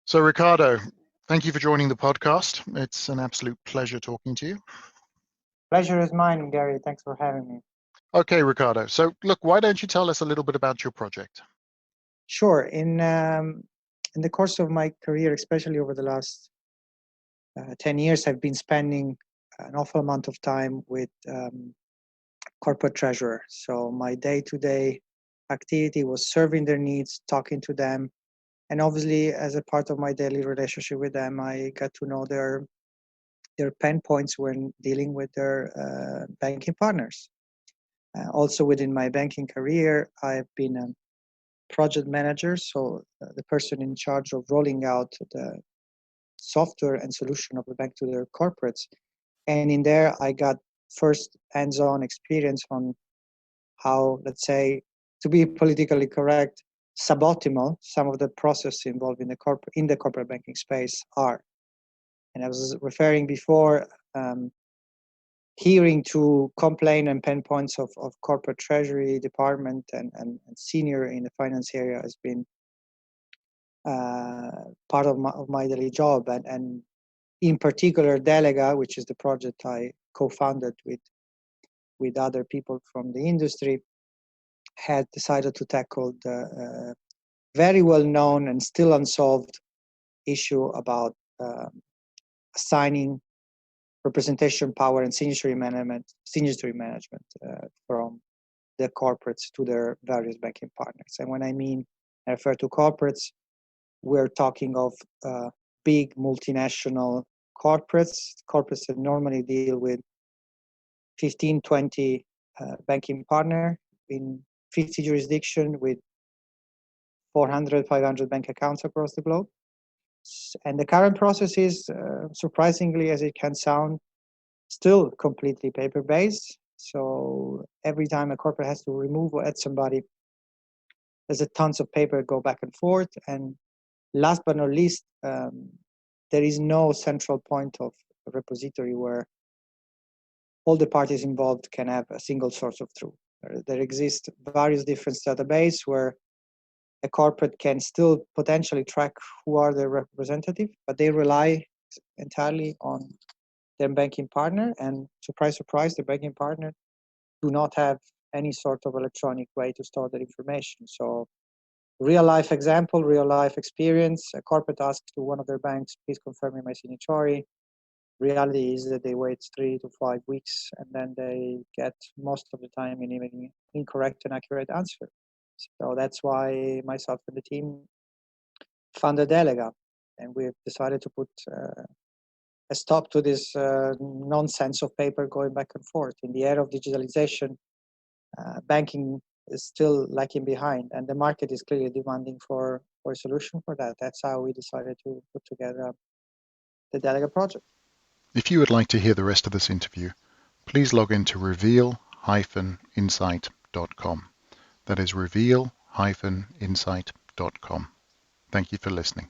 So Riccardo, thank you for joining the podcast. It's an absolute pleasure talking to you. Pleasure is mine, Garry. Thanks for having me. Okay, Riccardo. So look, why don't you tell us a little bit about your project? Sure. In the course of my career, especially over the last 10 years, I've been spending an awful amount of time with corporate treasurer. So my day-to-day activity was serving their needs, talking to them, and obviously, as a part of my daily relationship with them, I got to know their pain points when dealing with their banking partners. Also, within my banking career, I've been a project manager, so the person in charge of rolling out the software and solution of the bank to their corporates. And in there, I got first hands-on experience on how, let's say, to be politically correct, suboptimal some of the processes involved in the corporate banking space are. And I was referring before, hearing to complaint and pain points of corporate treasury department and senior in the finance area has been part of my daily job. And in particular, Delega, which is the project I co-founded with other people from the industry, had decided to tackle the very well-known and still unsolved issue about assigning representation power and signature management from the corporates to their various banking partners. And when I refer to corporates, we're talking of big multinational corporates that normally deal with 15, 20 banking partner in 50 jurisdictions with 400, 500 bank accounts across the globe. And the current process is, surprisingly as it can sound, still completely paper-based. So every time a corporate has to remove or add somebody, there's a tons of paper go back and forth. And last but not least, there is no central point of a repository where all the parties involved can have a single source of truth. There exist various different databases where a corporate can still potentially track who are their representative, but they rely entirely on their banking partner. And surprise, surprise, the banking partner do not have any sort of electronic way to store that information. So real life example, real life experience, a corporate asks to one of their banks, please confirm me my signatory. Reality is that they wait 3 to 5 weeks and then they get most of the time an even incorrect and accurate answer. So that's why myself and the team founded Delega, and we've decided to put a stop to this nonsense of paper going back and forth. In the era of digitalization, banking is still lagging behind, and the market is clearly demanding for a solution for that. That's how we decided to put together the Delega project. If you would like to hear the rest of this interview, please log into reveal-insight.com. That is reveal-insight.com. Thank you for listening.